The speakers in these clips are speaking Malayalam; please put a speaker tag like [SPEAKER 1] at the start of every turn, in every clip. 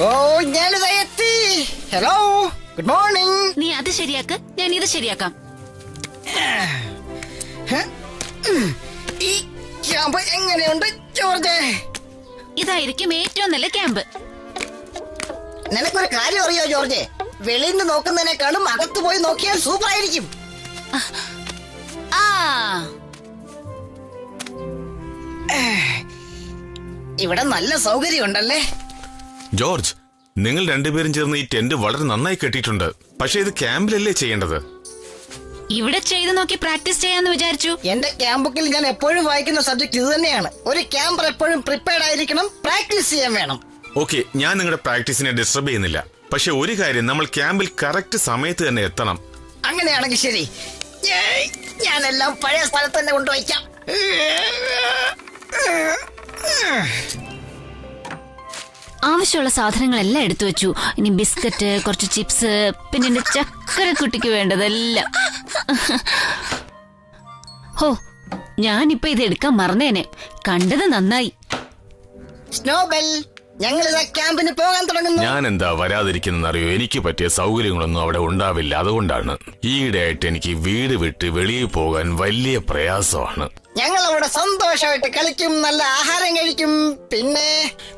[SPEAKER 1] ഓ ഞാനിതാ എത്തി. Hello, good morning.
[SPEAKER 2] നീ അത് ശരിയാക്ക്, ഞാൻ ഇത് ശരിയാക്കാം.
[SPEAKER 1] ഈ ക്യാമ്പ് എങ്ങനെയുണ്ട് ജോർജ്?
[SPEAKER 2] ഇതായിരിക്കും ഏറ്റവും നല്ല ക്യാമ്പ്.
[SPEAKER 1] നിനക്കൊരു കാര്യം അറിയോ ജോർജ്? വെളിയിൽ നിന്ന് നോക്കുന്നതിനേക്കാളും അകത്ത് പോയി നോക്കിയാൽ സൂപ്പർ ആയിരിക്കും.
[SPEAKER 2] ആ
[SPEAKER 1] ഇവിടെ നല്ല സൗകര്യം ഉണ്ടല്ലേ
[SPEAKER 3] ജോർജ്? നിങ്ങൾ രണ്ടുപേരും ചേർന്ന് ഈ ടെന്റ് വളരെ നന്നായി കെട്ടിയിട്ടുണ്ട്. പക്ഷെ ഇത് ക്യാമ്പിലല്ലേ ചെയ്യേണ്ടത്?
[SPEAKER 2] ഇവിടെ ചെയ്ത് നോക്കി പ്രാക്ടീസ് ചെയ്യാന്ന് വിചാരിച്ചു.
[SPEAKER 1] എന്റെ ക്യാമ്പ് ബുക്കിൽ ഞാൻ എപ്പോഴും വായിക്കുന്ന സബ്ജക്ട് ഇത് തന്നെയാണ്. ഒരു ക്യാമ്പർ എപ്പോഴും പ്രിപ്പയർഡ് ആയിരിക്കണം, പ്രാക്ടീസ് ചെയ്യാൻ വേണം.
[SPEAKER 3] ഓക്കെ, ഞാൻ നിങ്ങളുടെ പ്രാക്ടീസിനെ ഡിസ്റ്റർബ് ചെയ്യുന്നില്ല. പക്ഷെ ഒരു കാര്യം, നമ്മൾ ക്യാമ്പിൽ കറക്റ്റ് സമയത്ത് തന്നെ എത്തണം.
[SPEAKER 1] അങ്ങനെയാണെങ്കിൽ ശരി, ഞാനെല്ലാം പഴയ സ്ഥലത്ത് തന്നെ കൊണ്ടുവയ്ക്കാം.
[SPEAKER 2] ആവശ്യമുള്ള സാധനങ്ങളെല്ലാം എടുത്തു വെച്ചു. ഇനി ബിസ്ക്കറ്റ്, കുറച്ച് ചിപ്സ്, പിന്നെ എന്റെ ചക്കരക്കുട്ടിക്ക് വേണ്ടതെല്ലാം. ഹോ, ഞാനിപ്പോ ഇത് എടുക്കാൻ മറന്നേനെ. കണ്ടത് നന്നായി.
[SPEAKER 1] സ്നോബെൽ, ഞങ്ങളിതാ ക്യാമ്പിന് പോകാൻ തുടങ്ങുന്നു.
[SPEAKER 3] ഞാൻ എന്താ വരാതിരിക്കുന്നറിയോ? എനിക്ക് പറ്റിയ സൗകര്യങ്ങളൊന്നും അവിടെ ഉണ്ടാവില്ല. അതുകൊണ്ടാണ് ഈയിടെയായിട്ട് എനിക്ക് വീട് വിട്ട് വെളിയിൽ പോകാൻ വലിയ പ്രയാസമാണ്.
[SPEAKER 1] ഞങ്ങൾ അവിടെ സന്തോഷമായിട്ട് കളിക്കും, നല്ല ആഹാരം കഴിക്കും. പിന്നെ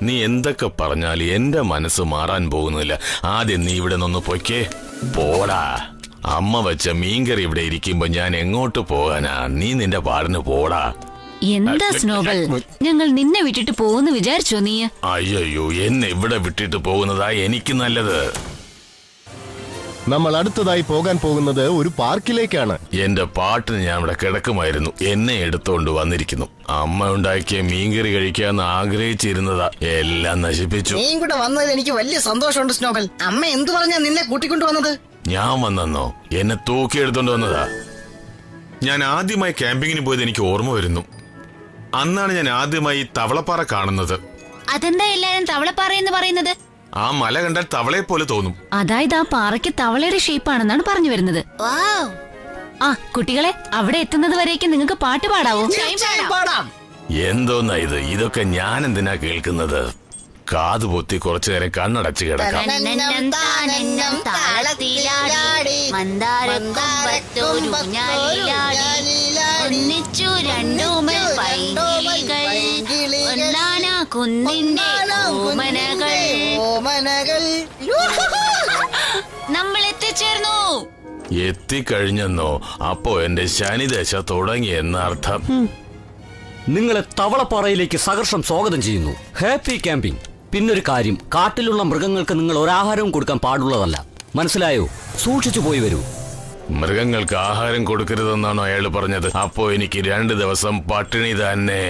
[SPEAKER 3] നീ എന്തൊക്കെ പറഞ്ഞാലും എന്റെ മനസ്സ് മാറാൻ പോകുന്നില്ല. ആദ്യം നീ ഇവിടെ നിന്ന് പൊയ്ക്കേ. പോടാ. അമ്മ വെച്ച മീൻകറി ഇവിടെ ഇരിക്കുമ്പോ ഞാൻ എങ്ങോട്ട് പോകാനാ? നീ നിന്റെ പാടിന് പോടാ.
[SPEAKER 2] എന്താ സ്നോബൽ, ഞങ്ങൾ നിന്നെ വിട്ടിട്ട് പോകുന്നു വിചാരിച്ചോ നീ?
[SPEAKER 3] അയ്യോ, എന്നെ ഇവിടെ വിട്ടിട്ട് പോകുന്നതാ എനിക്ക് നല്ലത്.
[SPEAKER 4] നമ്മൾ അടുത്തതായി പോകാൻ പോകുന്നത് ഒരു പാർക്കിലേക്കാണ്.
[SPEAKER 3] എന്റെ പാട്ടിന് ഞാൻ ഇവിടെ കിടക്കുമായിരുന്നു. എന്നെ എടുത്തോണ്ട് വന്നിരിക്കുന്നു. അമ്മ ഉണ്ടാക്കിയ മീൻകറി കഴിക്കാന്ന് ആഗ്രഹിച്ചിരുന്നതാ, എല്ലാം നശിപ്പിച്ചു.
[SPEAKER 1] നീയും കൂടെ വന്നതിൽ എനിക്ക് വലിയ സന്തോഷമുണ്ട് സ്നോബൽ. അമ്മ എന്തു പറഞ്ഞാ നിന്നെ കൂട്ടിക്കൊണ്ടു വന്നത്?
[SPEAKER 3] ഞാൻ വന്നെന്നോ? എന്നെ തൂക്കിയെടുത്തോണ്ട് വന്നതാ. ഞാൻ ആദ്യമായി ക്യാമ്പിങ്ങിന് പോയത് എനിക്ക് ഓർമ്മ വരുന്നു. അന്നാണ് ഞാൻ ആദ്യമായി തവളപ്പാറ കാണുന്നത്.
[SPEAKER 2] അതെന്താ എല്ലാരും തവളപ്പാറ എന്ന് പറയുന്നത്?
[SPEAKER 3] ആ മല കണ്ടാൽ തവളയെ പോലെ തോന്നും.
[SPEAKER 2] അതായത് ആ പാറയ്ക്ക് തവളയുടെ ഷേപ്പാണെന്നാണ് പറഞ്ഞു വരുന്നത്. ആ കുട്ടികളെ, അവിടെ എത്തുന്നത് വരേക്കും നിങ്ങൾക്ക് പാട്ട് പാടാവോ?
[SPEAKER 1] പാടാം.
[SPEAKER 3] എന്തോന്നാ ഇത്? ഇതൊക്കെ ഞാൻ എന്തിനാ കേൾക്കുന്നത്? കാതു പൊത്തി കുറച്ചു നേരം കണ്ണടച്ച് കിടക്കാം.
[SPEAKER 2] നമ്മൾ എത്തിച്ചേർന്നു.
[SPEAKER 3] എത്തിക്കഴിഞ്ഞെന്നോ? അപ്പോ എന്റെ ശനിദശ തുടങ്ങി എന്നർത്ഥം.
[SPEAKER 5] നിങ്ങളെ തവളപ്പാറയിലേക്ക് സഹർഷം സ്വാഗതം ചെയ്യുന്നു. Happy camping. പിന്നൊരു കാര്യം, കാട്ടിലുള്ള മൃഗങ്ങൾക്ക് നിങ്ങൾ ഒരാഹാരവും കൊടുക്കാൻ പാടുള്ളതല്ല. മനസ്സിലായോ? സൂക്ഷിച്ചു പോയി വരൂ.
[SPEAKER 3] മൃഗങ്ങൾക്ക് ആഹാരം കൊടുക്കരുതെന്നാണോ അയാൾ പറഞ്ഞത്? അപ്പോ എനിക്ക് 2 ദിവസം പട്ടിണി തന്നെ.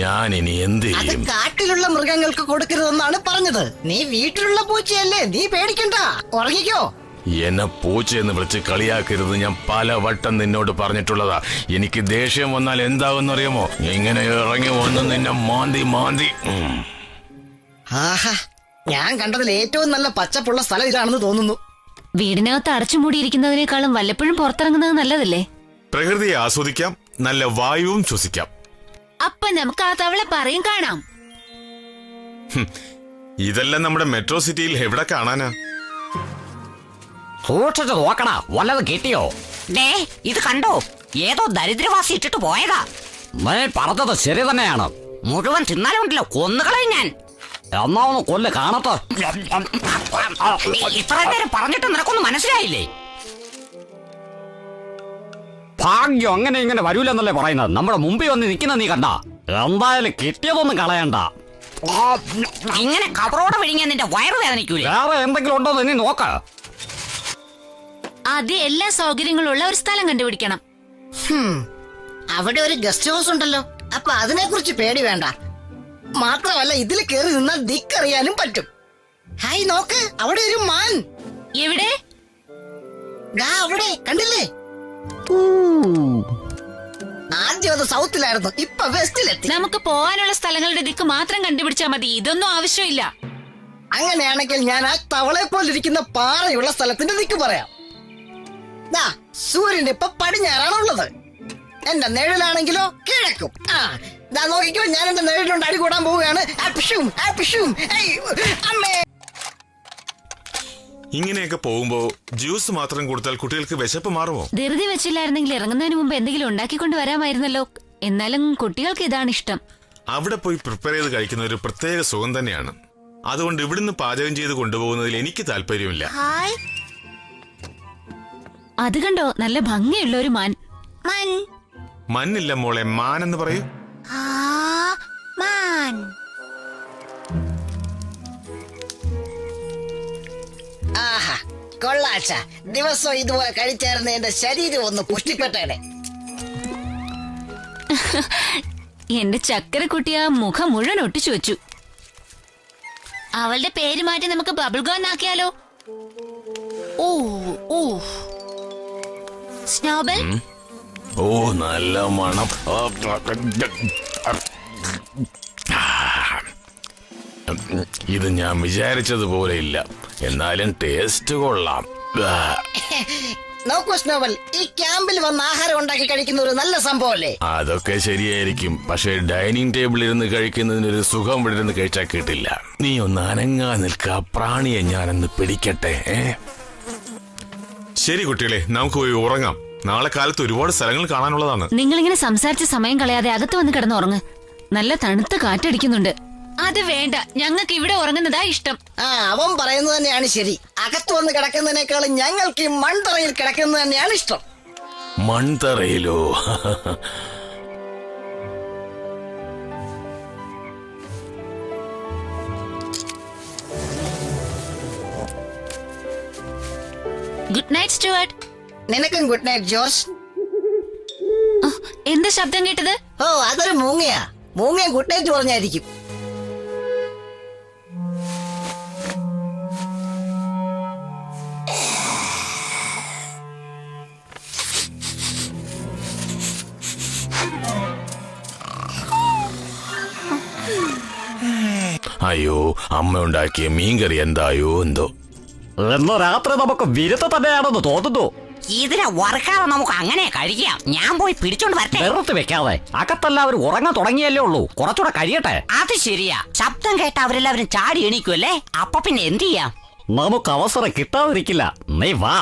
[SPEAKER 3] ഞാൻ ഇനി എന്ത് ചെയ്യും?
[SPEAKER 1] കാട്ടിലുള്ള മൃഗങ്ങൾക്ക് കൊടുക്കരുതെന്നാണ് പറഞ്ഞത്. നീ വീട്ടിലുള്ള പൂച്ചയല്ലേ, നീ പേടിക്കണ്ട, ഉറങ്ങിക്കോ.
[SPEAKER 3] എന്നെ പൂച്ചയെന്ന് വിളിച്ച് കളിയാക്കരുത്. ഞാൻ പല വട്ടം നിന്നോട് പറഞ്ഞിട്ടുള്ളതാ. എനിക്ക് ദേഷ്യം വന്നാൽ എന്താവെന്നറിയാമോ? ഇങ്ങനെ ഇറങ്ങി വന്ന് നിന്നെ മാന്തി.
[SPEAKER 1] ആഹാ, ഞാൻ കണ്ടതിൽ ഏറ്റവും നല്ല പച്ചപ്പുള്ള സ്ഥലം ഇതാണെന്ന് തോന്നുന്നു.
[SPEAKER 2] വീടിനകത്ത് അടച്ചുമൂടിയിരിക്കുന്നതിനേക്കാളും വല്ലപ്പോഴും പുറത്തിറങ്ങുന്നത് നല്ലതല്ലേ?
[SPEAKER 3] പ്രകൃതിയെ ആസ്വദിക്കാം, നല്ല വായുവും ശ്വസിക്കാം.
[SPEAKER 2] അപ്പൊ നമുക്ക് ആ തവളപ്പാറയും കാണാം.
[SPEAKER 3] ഇതെല്ലാം നമ്മുടെ മെട്രോ സിറ്റിയിൽ എവിടെ കാണാനാ?
[SPEAKER 6] സൂക്ഷിച്ചു നോക്കടാ, വല്ലത് കിട്ടിയോ? ഇത് കണ്ടോ? ഏതോ ദരിദ്രവാസി ഇട്ടിട്ട് പോയതാ.
[SPEAKER 5] പറഞ്ഞത് ശരി തന്നെയാണ്.
[SPEAKER 6] മുഴുവൻ തിന്നാലുണ്ടല്ലോ, കൊന്നുകളയും ഞാൻ.
[SPEAKER 5] എന്നാ ഒന്ന് കൊല്ല് കാണട്ടെ.
[SPEAKER 6] ഇത്ര നേരം പറഞ്ഞിട്ട് നിനക്കൊന്നും മനസ്സിലായില്ലേ?
[SPEAKER 5] ഭാഗ്യം അങ്ങനെ ഇങ്ങനെ വരൂലെന്നല്ലേ പറയുന്നത്. നമ്മുടെ മുമ്പിൽ വന്ന് നിൽക്കുന്ന നീ കണ്ട. എന്തായാലും കിട്ടിയതൊന്നും കളയണ്ട.
[SPEAKER 6] ഇങ്ങനെ കവറോടെ വിഴിഞ്ഞാൽ നിന്റെ വയറ് വേദനിക്കൂലേ?
[SPEAKER 5] വേറെ എന്തെങ്കിലും ഉണ്ടോ നീ നോക്ക.
[SPEAKER 2] ആദ്യം എല്ലാ സൗകര്യങ്ങളുള്ള ഒരു സ്ഥലം കണ്ടുപിടിക്കണം.
[SPEAKER 1] അവിടെ ഒരു ഗസ്റ്റ് ഹൗസ് ഉണ്ടല്ലോ, അപ്പൊ അതിനെ കുറിച്ച് പേടി വേണ്ട. മാത്രമല്ല ഇതിൽ കയറി നിന്നാൽ ദിക്കറിയാനും പറ്റും. ഹായ്, നോക്ക്, അവിടെ ഒരു മാൻ.
[SPEAKER 2] എവിടെ?
[SPEAKER 1] അവിടെ കണ്ടില്ലേ? ആദ്യം അത് സൗത്തിലായിരുന്നു, ഇപ്പൊ വെസ്റ്റിലെത്തി.
[SPEAKER 2] നമുക്ക് പോകാനുള്ള സ്ഥലങ്ങളുടെ ദിക്ക് മാത്രം കണ്ടുപിടിച്ചാൽ മതി. ഇതൊന്നും ആവശ്യമില്ല.
[SPEAKER 1] അങ്ങനെയാണെങ്കിൽ ഞാൻ ആ തവളെ പോലിരിക്കുന്ന പാറയുള്ള സ്ഥലത്തിന്റെ ദിക്ക് പറയാം. സൂര്യന്റെ ഇപ്പൊ പടിഞ്ഞാറാണുള്ളത്. എന്റെ നിഴലാണെങ്കിലോ കിഴക്കും. നോക്കിക്കോ, ഞാൻ എന്റെ നിഴലുകൊണ്ട് അടി കൂടാൻ പോവുകയാണ്. അമ്മേ,
[SPEAKER 3] ഇങ്ങനെയൊക്കെ പോകുമ്പോ ജ്യൂസ് മാത്രം കൊടുത്താൽ കുട്ടികൾക്ക് വിശപ്പ് മാറുമോ?
[SPEAKER 2] ധൃതി വെച്ചില്ലായിരുന്നെങ്കിൽ ഇറങ്ങുന്നതിന് മുമ്പ് എന്തെങ്കിലും ഉണ്ടാക്കിക്കൊണ്ട് വരാമായിരുന്നല്ലോ. എന്നാലും കുട്ടികൾക്ക് ഇതാണ് ഇഷ്ടം.
[SPEAKER 3] അവിടെ പോയി പ്രിപ്പയർ ചെയ്ത് കഴിക്കുന്ന ഒരു പ്രത്യേക സുഖം തന്നെയാണ്. അതുകൊണ്ട് ഇവിടുന്ന് പാചകം ചെയ്ത് കൊണ്ടുപോകുന്നതിൽ എനിക്ക് താല്പര്യമില്ല.
[SPEAKER 2] അത് കണ്ടോ, നല്ല ഭംഗിയുള്ള ഒരു മാൻ.
[SPEAKER 3] മണ്ണില്ല മോളെ, മാൻ എന്ന് പറയൂ.
[SPEAKER 1] ആഹാ, കൊള്ളാച്ച. ദിവസം ഇതുപോലെ കഴിച്ചായിരുന്ന എന്റെ ശരീരം ഒന്ന് പുഷ്ടിപ്പെട്ടേനെ.
[SPEAKER 2] എന്റെ ചക്കരക്കുട്ടി ആ മുഖം മുഴുവൻ ഒട്ടിച്ചു വെച്ചു. അവളുടെ പേര് മാറ്റി നമുക്ക് ബബിൾഗോൺ ആക്കിയാലോ? ഓ ഓ സ്നോബൽ.
[SPEAKER 3] ഓ, നല്ല മണം. ഇത് ഞാൻ വിചാരിച്ചതുപോലെ ഇല്ല, എന്നാലും ടേസ്റ്റ് കൊള്ളാം.
[SPEAKER 1] നോക്കൂ സ്നോബൽ, ഈ ക്യാമ്പിൽ വന്ന് ആഹാരം ഉണ്ടാക്കി കഴിക്കുന്ന ഒരു നല്ല സംഭവല്ലേ?
[SPEAKER 3] അതൊക്കെ ശരിയായിരിക്കും, പക്ഷെ ഡൈനിങ് ടേബിളിൽ ഇരുന്ന് കഴിക്കുന്നതിനൊരു സുഖം ഇവിടെ ഇരുന്ന് കഴിച്ചാൽ കിട്ടില്ല. നീ ഒന്ന് അനങ്ങാ നിൽക്ക, പ്രാണിയെ ഞാനൊന്ന് പിടിക്കട്ടെ. ശരി കുട്ടികളെ, നമുക്ക് പോയി ഉറങ്ങാം. നാളെ കാലത്ത് ഒരുപാട് സ്ഥലങ്ങൾ കാണാനുള്ളതാണ്.
[SPEAKER 2] നിങ്ങളിങ്ങനെ സംസാരിച്ച് സമയം കളയാതെ അകത്ത് വന്ന് കിടന്നുറങ്ങ്. നല്ല തണുത്ത കാറ്റടിക്കുന്നുണ്ട്. അത് വേണ്ട, ഞങ്ങൾക്ക് ഇവിടെ ഉറങ്ങുന്നതാ ഇഷ്ടം.
[SPEAKER 1] അവൻ പറയുന്നത് തന്നെയാണ് ശരി. അകത്ത് വന്ന് കിടക്കുന്നതിനേക്കാളും ഞങ്ങൾക്ക് ഈ മൺതറയിൽ കിടക്കുന്നത് തന്നെയാണ് ഇഷ്ടം.
[SPEAKER 3] മൺതറയിലോ?
[SPEAKER 2] Good night Stuart.
[SPEAKER 1] നിനക്കും ഗുഡ് നൈറ്റ് ജോർജ്.
[SPEAKER 2] എന്താ ശബ്ദം കേട്ടത്?
[SPEAKER 1] ഓ, അതൊരു മൂങ്ങയാ. മൂങ്ങയെ ഗുഡ് നൈറ്റ് പറഞ്ഞായിരിക്കും.
[SPEAKER 3] അയ്യോ, അമ്മ ഉണ്ടാക്കിയ മീൻകറി എന്തായോ എന്തോ.
[SPEAKER 5] ഇന്ന് രാത്രി നമുക്ക് വിരുദ്ധ തന്നെയാണെന്ന് തോന്നുന്നു.
[SPEAKER 6] ഇതിനെ വറുക്കാതെ നമുക്ക് അങ്ങനെ കഴിക്കാം. ഞാൻ പോയി പിടിച്ചോണ്ട് വരട്ടെ.
[SPEAKER 5] വെറുതെ വെക്കാതെ, അകത്തെല്ലാവരും ഉറങ്ങാൻ തുടങ്ങിയല്ലേ ഉള്ളൂ. കുറച്ചുകൂടെ കഴിയട്ടെ.
[SPEAKER 6] അത് ശരിയാ. ശബ്ദം കേട്ട അവരെല്ലാവരും ചാടി എണീക്കുമല്ലേ? അപ്പൊ പിന്നെ എന്ത് ചെയ്യാം?
[SPEAKER 5] നമുക്ക് അവസരം കിട്ടാതിരിക്കില്ല. നീ വാ.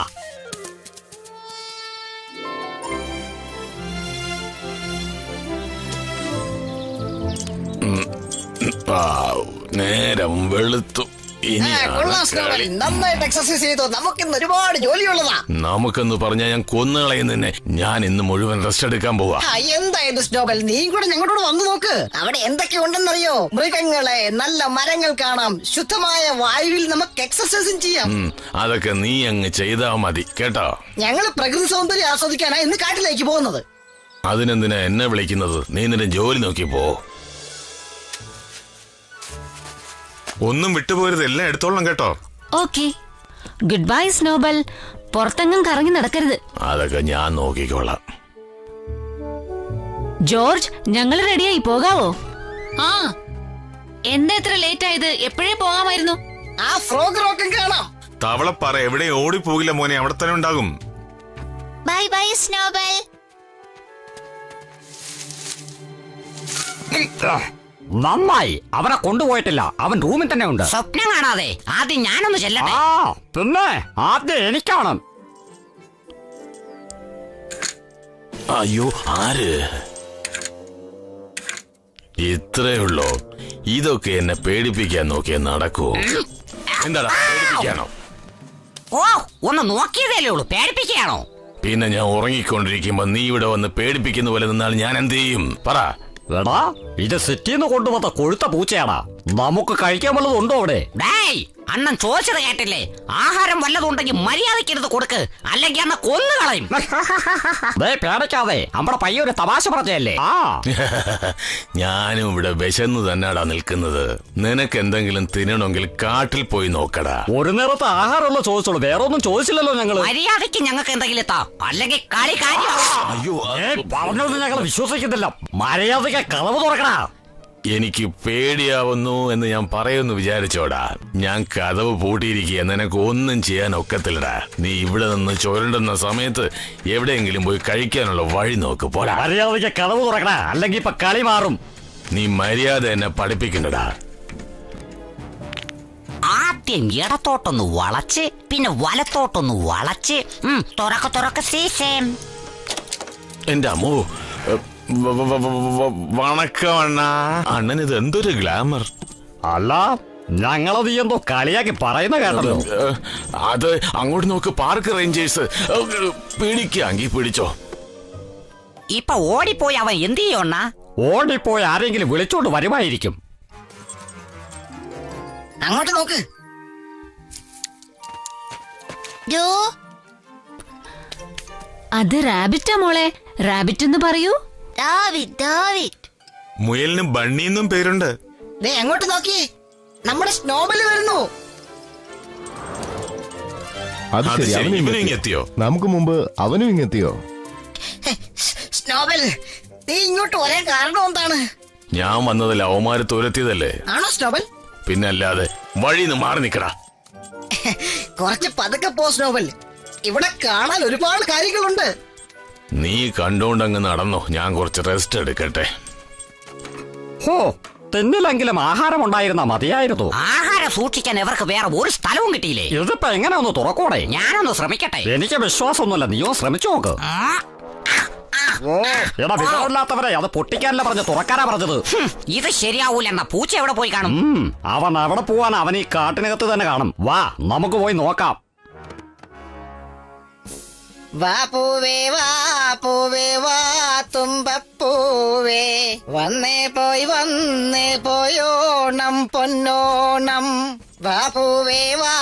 [SPEAKER 3] നേരം വെളുത്തു.
[SPEAKER 1] നന്നായിട്ട് എക്സസൈസ് ചെയ്തു. നമുക്കിന്ന് ഒരുപാട് ജോലിയുള്ളതാ.
[SPEAKER 3] നമുക്കെന്ന് പറഞ്ഞാൽ ഞാൻ കൊന്നുകളയുന്നെ. ഞാൻ ഇന്ന് മുഴുവൻ റെസ്റ്റ് എടുക്കാൻ പോവാ.
[SPEAKER 1] എന്തായത് സ്നോബൽ, നീ കൂടെ ഞങ്ങളോട് വന്നു നോക്ക്. അവിടെ എന്തൊക്കെ ഉണ്ടെന്നറിയോ? മൃഗങ്ങളെ, നല്ല മരങ്ങൾ കാണാം, ശുദ്ധമായ വായുവിൽ നമുക്ക് എക്സസൈസും ചെയ്യാം.
[SPEAKER 3] അതൊക്കെ നീ അങ്ങ് ചെയ്താ മതി കേട്ടോ.
[SPEAKER 1] ഞങ്ങള് പ്രകൃതി സൗന്ദര്യം ആസ്വദിക്കാനാ ഇന്ന് കാട്ടിലേക്ക് പോകുന്നത്.
[SPEAKER 3] അതിനെന്തിനാ എന്നെ വിളിക്കുന്നത്? നീ നിന്റെ ജോലി നോക്കി പോ. ഒന്നും വിട്ടുപോരുത്, എല്ലാം എടുത്തോളണം കേട്ടോ.
[SPEAKER 2] Okay, good bye Snowball. പുറത്തെങ്ങും കറങ്ങി നടക്കരുത്.
[SPEAKER 3] അതൊക്കെ ഞാൻ നോക്കിക്കോളാം.
[SPEAKER 2] ജോർജ്, ഞങ്ങൾ റെഡിയായി പോകാവോ? എന്താ ഇത്ര ലേറ്റ് ആയത്? എപ്പോഴേ പോകാമായിരുന്നു.
[SPEAKER 1] ആ ഫ്രോഗ് റോക്കും കാണാം.
[SPEAKER 3] തവളപ്പാറ എവിടെ ഓടിപ്പോകില്ല മോനെ, അവിടെ തന്നെ ഉണ്ടാകും.
[SPEAKER 2] Bye bye Snowball.
[SPEAKER 5] നന്നായി, അവനെ കൊണ്ടുപോയിട്ടില്ല. അവൻ റൂമിൽ തന്നെ ഉണ്ട്.
[SPEAKER 6] സ്വപ്നം കാണാതെ ആദ്യം ഞാനൊന്ന് ചെല്ലട്ടെ.
[SPEAKER 5] പിന്നെ ആദ്യം എനിക്കാണ്.
[SPEAKER 3] അയ്യോ, ആര്? ഇത്രയുള്ളോ? ഇതൊക്കെ എന്നെ പേടിപ്പിക്കാൻ നോക്കിയാ നടക്കുവോ? എന്താടാ, പേടിപ്പിക്കാനോ?
[SPEAKER 6] ഓ, ഒന്ന് നോക്കിയതല്ലേ ഉള്ളൂ, പേടിപ്പിക്കുകയാണോ?
[SPEAKER 3] പിന്നെ ഞാൻ ഉറങ്ങിക്കൊണ്ടിരിക്കുമ്പോ നീ ഇവിടെ വന്ന് പേടിപ്പിക്കുന്ന പോലെ നിന്നാൽ ഞാൻ എന്ത് ചെയ്യും? പറ.
[SPEAKER 5] എടാ, ഇത് സിറ്റിന്ന് കൊണ്ടുവന്ന കൊഴുത്ത പൂച്ചയാടാ. നമുക്ക് കഴിക്കാൻ വല്ലതും ഉണ്ടോ അവിടെ?
[SPEAKER 6] ഡേയ്, അണ്ണൻ ചോദിച്ചത് കേട്ടില്ലേ? ആഹാരം വല്ലതും ഉണ്ടെങ്കിൽ മര്യാദയ്ക്കെടുത്ത് കൊടുക്ക്, അല്ലെങ്കിൽ അണ്ണ കൊന്നുകളയും.
[SPEAKER 5] പേടിക്കാതെ, നമ്മുടെ പയ്യൊരു തമാശ പറഞ്ഞല്ലേ.
[SPEAKER 3] ഞാനും ഇവിടെ വിശന്ന് തന്നെടാ നിൽക്കുന്നത്. നിനക്ക് എന്തെങ്കിലും തിന്നണമെങ്കിൽ കാട്ടിൽ പോയി നോക്കടാ.
[SPEAKER 5] ഒരു നേരത്തെ ആഹാരമുള്ള ചോദിച്ചോളൂ, വേറെ ഒന്നും ചോദിച്ചില്ലല്ലോ ഞങ്ങള്.
[SPEAKER 6] മര്യാദയ്ക്ക് ഞങ്ങൾക്ക് എന്തെങ്കിലും എത്താം, അല്ലെങ്കിൽ കളി കാര്യം.
[SPEAKER 3] അയ്യോ,
[SPEAKER 5] പറഞ്ഞൊന്നും ഞങ്ങൾ വിശ്വസിക്കുന്നില്ല. മര്യാദയ്ക്ക് കളവ് തുറക്കടാ.
[SPEAKER 3] എനിക്ക് പേടിയാവുന്നു എന്ന് ഞാൻ പറയുമെന്ന് വിചാരിച്ചോടാ. ഞാൻ കതവ് പൂട്ടിയിരിക്കുക, നിനക്ക് ഒന്നും ചെയ്യാൻ ഒക്കത്തില്ലടാ. നീ ഇവിടെ നിന്ന് ചുരണ്ടുന്ന സമയത്ത് എവിടെയെങ്കിലും പോയി കഴിക്കാനുള്ള വഴി നോക്ക്. പോടാ.
[SPEAKER 5] മര്യാദയ്ക്ക് കളവ് തുറക്കടാ, അല്ലെങ്കിൽ ഇപ്പൊ കളി മാറും.
[SPEAKER 3] നീ മര്യാദ എന്നെ പഠിപ്പിക്കണ്ടടാ.
[SPEAKER 6] ആ ആദ്യം ഇടത്തോട്ടൊന്ന് വളച്ച് പിന്നെ വലത്തോട്ടൊന്ന് വളച്ച് തുറക്ക സീസേം.
[SPEAKER 3] എന്റെ അമ്മോ, വണക്കം അണ്ണ. അണ്ണൻ ഇത് എന്തൊരു ഗ്ലാമർ.
[SPEAKER 5] അല്ല, ഞങ്ങളത് എന്തോ കളിയാക്കി പറയുന്ന കേട്ടല്ലോ.
[SPEAKER 3] അത് അങ്ങോട്ട് നോക്ക്, പാർക്ക് റേഞ്ചേഴ്സ്. പിടിക്കാങ്കി പിടിച്ചോ.
[SPEAKER 6] ഇപ്പൊ ഓടിപ്പോയി അവൻ എന്ത് ചെയ്യണ?
[SPEAKER 5] ഓടിപ്പോയി ആരെങ്കിലും വിളിച്ചോണ്ട് വരുമായിരിക്കും.
[SPEAKER 1] അങ്ങോട്ട് നോക്ക്.
[SPEAKER 2] അത് റാബിറ്റാ മോളെ. റാബിറ്റ് എന്ന് പറയൂ.
[SPEAKER 3] മുയലിനും ബണ്ണിന്നും പേരുണ്ട്.
[SPEAKER 1] ദേ അങ്ങോട്ട് നോക്കിയേ, നമ്മുടെ സ്നോബൽ വരുന്നു.
[SPEAKER 4] അത് ശരി, അവനും
[SPEAKER 3] ഇവനും
[SPEAKER 4] ഇങ്ങെത്തിയോ?
[SPEAKER 3] എത്തിയോ?
[SPEAKER 4] നമുക്ക് മുമ്പ് അവനും ഇങ്ങെത്തിയോ?
[SPEAKER 1] സ്നോബൽ, നീ ഇങ്ങോട്ട് വരാൻ കാരണം എന്താണ്?
[SPEAKER 3] ഞാൻ വന്നതല്ല, അവന്മാര് തുരത്തിയതല്ലേ.
[SPEAKER 1] ആണോ സ്നോബൽ?
[SPEAKER 3] പിന്നല്ലാതെ. വഴിന്ന് മാറി നിക്കടാ.
[SPEAKER 1] കുറച്ച് പതുക്കെ പോ സ്നോബൽ, ഇവിടെ കാണാൻ ഒരുപാട് കാര്യങ്ങളുണ്ട്.
[SPEAKER 3] നീ കണ്ടോണ്ടങ്ങ് നടന്നോ, ഞാൻ കുറച്ച് റെസ്റ്റ് എടുക്കട്ടെ.
[SPEAKER 5] ഹോ, തെന്നിലെങ്കിലും ആഹാരം ഉണ്ടായിരുന്നാ മതിയായിരുന്നു.
[SPEAKER 6] ആഹാരം സൂക്ഷിക്കാൻ ഇവർക്ക് വേറെ ഒരു സ്ഥലവും കിട്ടിയില്ലേ?
[SPEAKER 5] ഇതിപ്പോ എങ്ങനെ ഒന്ന് തുറക്കോടെ?
[SPEAKER 6] ഞാനൊന്ന് ശ്രമിക്കട്ടെ.
[SPEAKER 5] എനിക്ക് വിശ്വാസമൊന്നുമല്ല, നീയോ ശ്രമിച്ചു നോക്ക്. എടാ വിവരമില്ലാത്തവരെ, അത് പൊട്ടിക്കാനല്ല പറഞ്ഞ് തുറക്കാനാ പറഞ്ഞത്.
[SPEAKER 6] ഇത് ശരിയാവൂലെന്ന. പൂച്ച എവിടെ പോയി കാണും?
[SPEAKER 5] അവൻ അവിടെ പോവാൻ, അവൻ ഈ കാട്ടിനകത്ത് തന്നെ കാണും. വാ, നമുക്ക് പോയി നോക്കാം.
[SPEAKER 1] വാ പൂവേ വാ പൂവേ വാ തുമ്പപ്പൂവേ, വന്നേ പോയോണം പൊന്നോണം. വാ പൂവേ വാ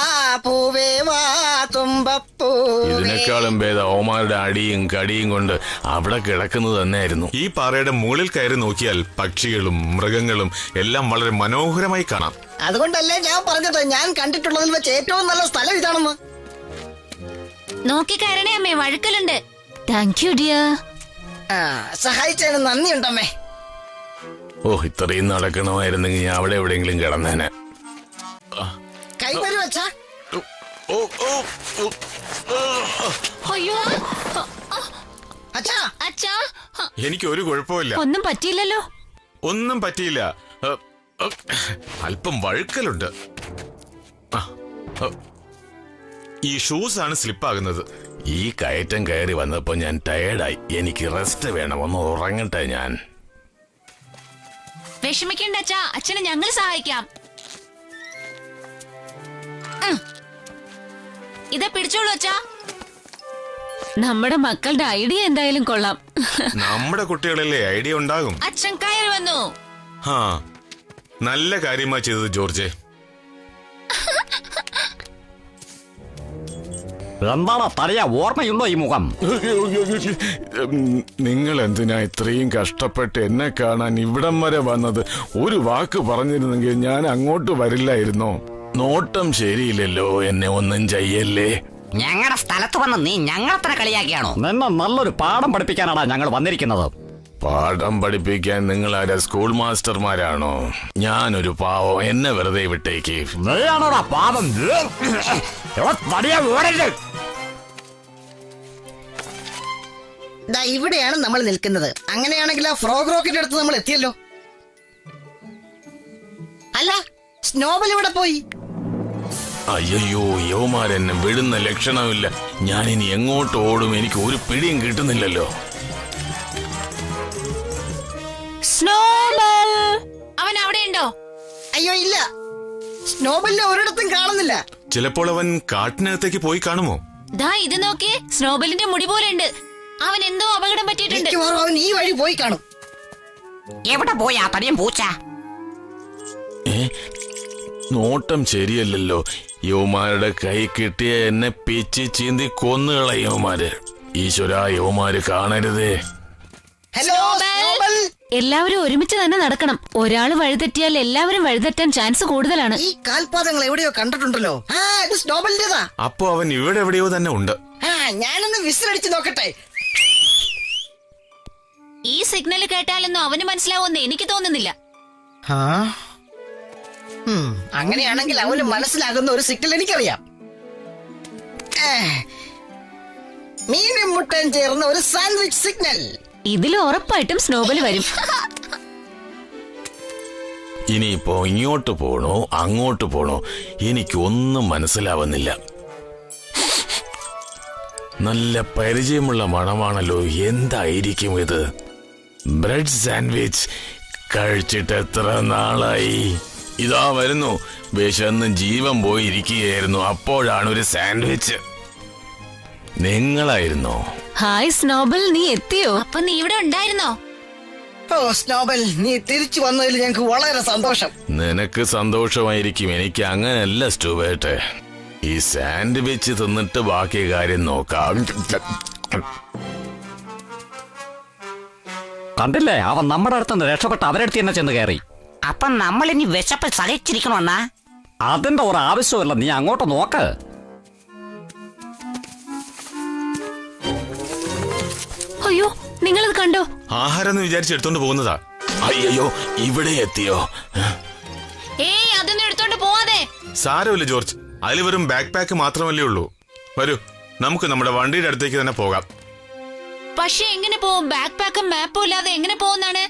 [SPEAKER 1] തുമ്പപ്പൂവേ.
[SPEAKER 3] ഇതിനേക്കാളും ഭേദം അവന്മാരുടെ അടിയും കടിയും കൊണ്ട് അവിടെ കിടക്കുന്നത് തന്നെയായിരുന്നു. ഈ പാറയുടെ മുകളിൽ കയറി നോക്കിയാൽ പക്ഷികളും മൃഗങ്ങളും എല്ലാം വളരെ മനോഹരമായി കാണാം.
[SPEAKER 1] അതുകൊണ്ടല്ലേ ഞാൻ പറഞ്ഞത്, ഞാൻ കണ്ടിട്ടുള്ളതിൽ വെച്ച് ഏറ്റവും നല്ല സ്ഥലം ഇതാണെന്ന്.
[SPEAKER 2] നോക്കിക്കയറണേ അമ്മേ, വഴുക്കലുണ്ട്. Thank you dear.
[SPEAKER 1] സഹായിച്ചതിന് നന്ദിയുണ്ടമ്മേ.
[SPEAKER 3] ഓ, ഇത്രയും നടക്കണമായിരുന്നെങ്കിൽ ഞാൻ അവിടെ എവിടെയെങ്കിലും കിടന്നേനെ.
[SPEAKER 1] കൈ തരൂ അച്ഛാ.
[SPEAKER 2] അയ്യോ
[SPEAKER 1] അച്ഛാ,
[SPEAKER 2] അച്ഛാ,
[SPEAKER 3] എനിക്ക് ഒരു കുഴപ്പമില്ല.
[SPEAKER 2] ഒന്നും പറ്റിയില്ലല്ലോ.
[SPEAKER 3] ഒന്നും പറ്റിയില്ല. അല്പം വഴുക്കലുണ്ട്. ഈ ഷൂസ് ആണ് സ്ലിപ്പാകുന്നത്. ഈ കയറ്റം കയറി വന്നപ്പോ ഞാൻ ടയേർഡായി. എനിക്ക് റെസ്റ്റ് വേണം, ഒന്ന് ഉറങ്ങട്ടെ ഞാൻ.
[SPEAKER 2] വിഷമിക്കണ്ട അച്ഛാ, അച്ഛനെ ഞങ്ങൾ സഹായിക്കാം. ഇതാ പിടിച്ചോളൂ അച്ഛാ. നമ്മുടെ മക്കളുടെ ഐഡിയ എന്തായാലും കൊള്ളാം.
[SPEAKER 3] നമ്മുടെ കുട്ടികളിലെ ഐഡിയ ഉണ്ടാകും.
[SPEAKER 2] അച്ഛൻ കയറി വന്നു.
[SPEAKER 3] ഹാ, നല്ല കാര്യമാ ചെയ്തത് ജോർജെ.
[SPEAKER 5] എന്താണ് തലയാ, ഓർമ്മയുണ്ടോ ഈ മുഖം?
[SPEAKER 3] നിങ്ങൾ എന്തിനാ ഇത്രയും കഷ്ടപ്പെട്ട് എന്നെ കാണാൻ ഇവിടം വരെ വന്നത്? ഒരു വാക്ക് പറഞ്ഞിരുന്നെങ്കിൽ ഞാൻ അങ്ങോട്ട് വരില്ലായിരുന്നോ? നോട്ടം ശരിയില്ലല്ലോ, എന്നെ ഒന്നും ചെയ്യല്ലേ.
[SPEAKER 6] ഞങ്ങളുടെ സ്ഥലത്ത് വന്ന് നീ ഞങ്ങളെ തന്നെ കളിയാക്കിയാണോ?
[SPEAKER 5] നിന്നെ നല്ലൊരു പാഠം പഠിപ്പിക്കാനാണ് ഞങ്ങൾ വന്നിരിക്കുന്നത്.
[SPEAKER 3] പാഠം പഠിപ്പിക്കാൻ നിങ്ങൾ ആരാ, സ്കൂൾ മാസ്റ്റർമാരാണോ? ഞാനൊരു പാവം, എന്നെ വെറുതെ വിട്ടേക്ക്.
[SPEAKER 5] നീയാണോടാ പാപം?
[SPEAKER 1] ദാ ഇവിടെയാണ് നമ്മൾ നിൽക്കുന്നത്. അങ്ങനെയാണെങ്കിൽ ആ ഫ്രോഗ് റോക്കറ്റ് അടുത്ത് നമ്മൾ എത്തിയല്ലോ. അല്ല, സ്നോബൽ ഇവിടെ പോയി.
[SPEAKER 3] അയ്യോ, യവമാരെന്നെ വിടുന്ന ലക്ഷണമില്ല. ഞാനിനി എങ്ങോട്ട് ഓടും? എനിക്ക് ഒരു പിടിയും കിട്ടുന്നില്ലല്ലോ.
[SPEAKER 2] സ്നോബൽ, അവൻ അവിടെ ഉണ്ടോ?
[SPEAKER 1] അയ്യോ ഇല്ല, സ്നോബലിനെ ഒരിടത്തും കാണുന്നില്ല.
[SPEAKER 3] ചിലപ്പോൾ അവൻ കാട്ടിനകത്തേക്ക് പോയി കാണുമോ?
[SPEAKER 2] ദാ ഇത് നോക്കിയേ, സ്നോബലിന്റെ മുടി പോലെ ഉണ്ട്. അവൻ എന്തോ അപകടം പറ്റിയിട്ടുണ്ട്.
[SPEAKER 1] മിക്കവാറും അവൻ ഈ വഴി പോയി കാണും.
[SPEAKER 6] എവിടെ പോയാ തടിയും പൂച്ച?
[SPEAKER 3] നോട്ടം ശരിയല്ലല്ലോ. യവമാരുടെ കൈ കിട്ടിയ എന്നെ പിച്ചി ചീന്തി കൊന്നുകള യവമാര്. ഈശ്വര, യവമാര് കാണരുതേ.
[SPEAKER 1] Hello Snowball.
[SPEAKER 2] എല്ലാവരും ഒരുമിച്ച് തന്നെ നടക്കണം. ഒരാൾ വഴിതെറ്റിയാൽ എല്ലാവരും വഴിതെറ്റാൻ ചാൻസ് കൂടുതലാണ്.
[SPEAKER 1] ഈ കാൽപാദങ്ങൾ എവിടെയോ കണ്ടിട്ടുണ്ടല്ലോ. ഇത് സ്നോബലിന്റേതാ.
[SPEAKER 3] അപ്പൊ അവൻ ഇവിടെ എവിടെയോ തന്നെ ഉണ്ട്.
[SPEAKER 1] ഞാനൊന്ന് വിസിലടിച്ച് നോക്കട്ടെ.
[SPEAKER 2] ഈ സിഗ്നൽ കേട്ടാലൊന്നും അവന് മനസ്സിലാവുമെന്ന് എനിക്ക് തോന്നുന്നില്ല.
[SPEAKER 1] അങ്ങനെയാണെങ്കിൽ അവന് മനസ്സിലാകുന്ന ഒരു സിഗ്നൽ എനിക്കറിയാം. മീനും മുട്ടയും ചേർന്ന ഒരു സാൻഡ്വിച്ച് സിഗ്നൽ.
[SPEAKER 2] ഇതിൽ ഉറപ്പായിട്ടും സ്നോബൽ വരും.
[SPEAKER 3] ഇനിയിപ്പോ ഇങ്ങോട്ട് പോണോ അങ്ങോട്ട് പോണോ എനിക്കൊന്നും മനസ്സിലാവുന്നില്ല. നല്ല പരിചയമുള്ള മണമാണല്ലോ. എന്തായിരിക്കും ഇത്? ബ്രെഡ് സാൻഡ്വിച്ച് കഴിച്ചിട്ട് എത്ര നാളായി. ഇതാ വരുന്നു. വിശന്ന് ജീവൻ പോയിരിക്കുകയായിരുന്നു. അപ്പോഴാണ് ഒരു സാൻഡ്വിച്ച്. നിങ്ങളായിരുന്നോ?
[SPEAKER 2] ഹായ് സ്നോബൽ, നീ എത്തിയോ? അപ്പൊ നീ ഇവിടെ ഉണ്ടായിരുന്നോ?
[SPEAKER 1] ഓ സ്നോബൽ, നീ തിരിച്ചു വന്നതിൽ ഞങ്ങൾക്ക് വളരെ സന്തോഷം.
[SPEAKER 3] നിനക്ക് സന്തോഷമായിരിക്കും, എനിക്ക് അങ്ങനെയല്ല സ്റ്റൂവേട്ടെ. ഈ സാൻഡ്വിച്ച് തിന്നിട്ട് ബാക്കി കാര്യം നോക്കാം.
[SPEAKER 5] കണ്ടില്ലേ, അവൻ നമ്മുടെ അടുത്ത് രക്ഷപ്പെട്ട് അവരടുത്ത് തന്നെ ചെന്ന് കയറി.
[SPEAKER 6] അപ്പൊ നമ്മൾ ഇനി വിശപ്പ് സഹിച്ചിരിക്കണോണ്ണ?
[SPEAKER 5] അതിന്റെ ഒരു ആവശ്യമല്ല, നീ അങ്ങോട്ട് നോക്ക്.
[SPEAKER 2] അയ്യോ, നിങ്ങളിത് കണ്ടോ?
[SPEAKER 3] ആഹാരം എന്ന് വിചാരിച്ച് എടുത്തോണ്ട് പോകുന്നതാ. അയ്യോ, ഇവിടെ എത്തിയോ?
[SPEAKER 2] ഏയ്, അതൊന്നും എടുത്തോണ്ട് പോവാതെ.
[SPEAKER 3] സാരമില്ല ജോർജ്, അതിൽ വെറും ബാക്ക് പാക്ക് മാത്രമല്ലേ ഉള്ളൂ. വരൂ, നമുക്ക് നമ്മുടെ വണ്ടിയുടെ അടുത്തേക്ക് തന്നെ പോകാം.
[SPEAKER 2] പക്ഷെ എങ്ങനെ പോവും? ബാക്ക് പാക്കും മാപ്പും ഇല്ലാതെ എങ്ങനെ പോകുന്നാണ്?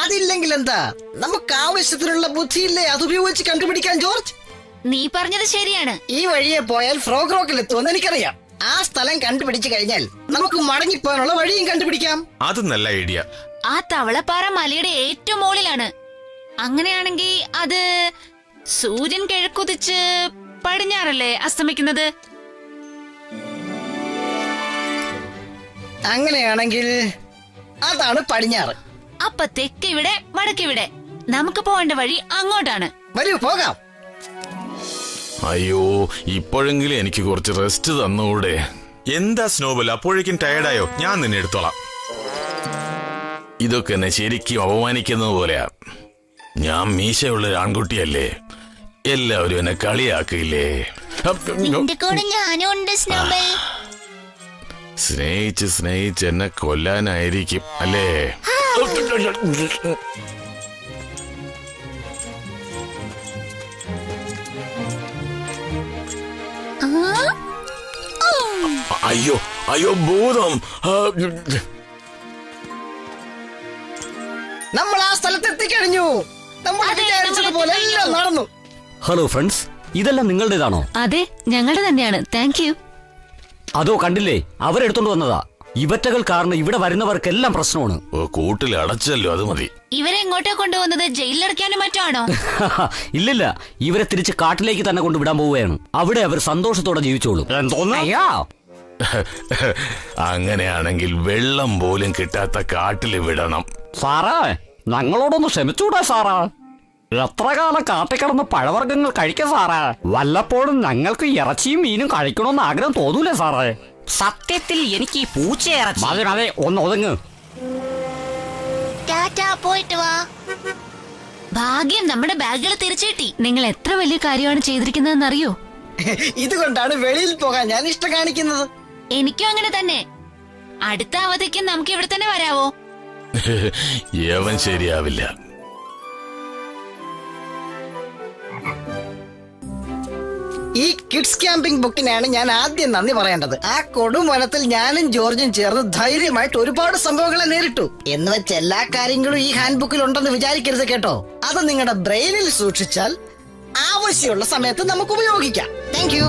[SPEAKER 1] അതില്ലെങ്കിൽ എന്താ, നമുക്ക് ആവശ്യത്തിനുള്ള ബുദ്ധിയില്ലേ അതുപയോഗിച്ച് കണ്ടുപിടിക്കാൻ ജോർജ്.
[SPEAKER 2] നീ പറഞ്ഞത് ശരിയാണ്.
[SPEAKER 1] ഈ വഴിയെ പോയാൽ ഫ്രോഗ് റോക്കിൽ എത്തുമെന്ന് എനിക്കറിയാം. ആ സ്ഥലം കണ്ടുപിടിച്ചു കഴിഞ്ഞാൽ നമുക്ക് മടങ്ങിപ്പോകാനുള്ള വഴിയും കണ്ടുപിടിക്കാം.
[SPEAKER 3] അത് നല്ല ഐഡിയ.
[SPEAKER 2] ആ തവളപ്പാറ മലയുടെ ഏറ്റവും മുകളിലാണ്. അങ്ങനെയാണെങ്കിൽ അത് സൂര്യൻ കിഴക്കുതിച്ച് പടിഞ്ഞാറല്ലേ അസ്തമിക്കുന്നത്?
[SPEAKER 1] അങ്ങനെയാണെങ്കിൽ അതാണ് പടിഞ്ഞാറ്.
[SPEAKER 2] അപ്പൊ തെക്കിവിടെ വടക്കിവിടെ. നമുക്ക് പോകേണ്ട വഴി അങ്ങോട്ടാണ്.
[SPEAKER 1] വരൂ പോകാം.
[SPEAKER 3] അയ്യോ, ഇപ്പോഴെങ്കിലും എനിക്ക് കുറച്ച് റെസ്റ്റ് തന്നൂടെ? എന്താ സ്നോബൽ, അപ്പോഴേക്കും ടയർഡായോ? ഞാൻ നിന്നെ എടുത്തോളാം. ഇതൊക്കെ എന്നെ ശരിക്കും അപമാനിക്കുന്നത് പോലെയാ. ഞാൻ മീശയുള്ള ഒരു ആൺകുട്ടിയല്ലേ, എല്ലാവരും എന്നെ കളിയാക്കില്ലേ?
[SPEAKER 2] നിന്റെ കൂടെ ഞാനും ഉണ്ട് സ്നോബൽ.
[SPEAKER 3] സ്നേഹിച്ച് സ്നേഹിച്ച് എന്നെ കൊല്ലാനായിരിക്കും അല്ലേ? അയ്യോ അയ്യോ, ഭൂതം!
[SPEAKER 1] നമ്മൾ ആ സ്ഥലത്ത് എത്തിക്കഴിഞ്ഞു. നമ്മൾ
[SPEAKER 2] അതെ,
[SPEAKER 1] വിചാരിച്ചതുപോലെ
[SPEAKER 2] നമ്മൾ
[SPEAKER 1] എല്ലാം നടന്നു.
[SPEAKER 5] ഹലോ ഫ്രണ്ട്സ്, ഇതെല്ലാം നിങ്ങളുടേതാണോ?
[SPEAKER 2] അതെ, ഞങ്ങളുടെ തന്നെയാണ്. Thank you.
[SPEAKER 5] അതോ കണ്ടില്ലേ, അവരെടുത്തോണ്ട് വന്നതാ. ഇവറ്റകൾ കാരണം ഇവിടെ വരുന്നവർക്കെല്ലാം പ്രശ്നമാണ്.
[SPEAKER 3] കൂട്ടിൽ അടച്ചല്ലോ, അത് മതി.
[SPEAKER 2] ഇവരെ എങ്ങോട്ടാ കൊണ്ടുപോകുന്നത്? ജയിലിലടയ്ക്കാനും മറ്റാണോ?
[SPEAKER 5] ഇല്ലില്ല, ഇവരെ തിരിച്ച് കാട്ടിലേക്ക് തന്നെ കൊണ്ടുവിടാൻ പോവുകയാണ്. അവിടെ അവർ സന്തോഷത്തോടെ ജീവിച്ചോളൂ.
[SPEAKER 6] അയ്യോ,
[SPEAKER 3] അങ്ങനെയാണെങ്കിൽ വെള്ളം പോലും കിട്ടാത്ത കാട്ടിൽ വിടണം.
[SPEAKER 5] സാറേ, ഞങ്ങളോടൊന്ന് ക്ഷമിച്ചൂടാ സാറാ? എത്ര കാലം കാട്ടിക്കിടന്ന് പഴവർഗ്ഗങ്ങൾ കഴിക്കാം സാറേ? വല്ലപ്പോഴും ഞങ്ങൾക്ക് ഇറച്ചിയും മീനും കഴിക്കണമെന്ന് ആഗ്രഹം തോന്നൂലേ സാറേ?
[SPEAKER 6] സത്യത്തിൽ എനിക്ക് ഈ പൂച്ചയിറച്ചി.
[SPEAKER 5] മതി മതി, ഒന്ന് ഒതുങ്ങ്.
[SPEAKER 2] പോയിട്ട് വാ. ഭാഗ്യം, നമ്മുടെ ബാഗുകൾ തിരിച്ചു കിട്ടി. നിങ്ങൾ എത്ര വലിയ കാര്യമാണ് ചെയ്തിരിക്കുന്നതെന്ന് അറിയോ?
[SPEAKER 1] ഇതുകൊണ്ടാണ് വെളിയിൽ പോകാൻ ഞാൻ ഇഷ്ടം കാണിക്കുന്നത്.
[SPEAKER 2] എനിക്കും അങ്ങനെ തന്നെ. അടുത്ത അവധിക്ക് നമുക്ക് ഇവിടെ തന്നെ വരാവോ?
[SPEAKER 3] യവൻ ശരിയാവില്ല.
[SPEAKER 1] ഈ കിഡ്സ് ക്യാമ്പിംഗ് ബുക്കിനാണ് ഞാൻ ആദ്യം നന്ദി പറയേണ്ടത്. ആ കൊടുംവനത്തിൽ ഞാനും ജോർജും ചേർന്ന് ധൈര്യമായിട്ട് ഒരുപാട് സംഭവങ്ങളെ നേരിട്ടു. എന്ന് വെച്ച് എല്ലാ കാര്യങ്ങളും ഈ ഹാൻഡ് ബുക്കിൽ ഉണ്ടെന്ന് വിചാരിക്കരുത് കേട്ടോ. അത് നിങ്ങളുടെ ബ്രെയിനിൽ സൂക്ഷിച്ചാൽ ആവശ്യമുള്ള സമയത്ത് നമുക്ക് ഉപയോഗിക്കാം. Thank you.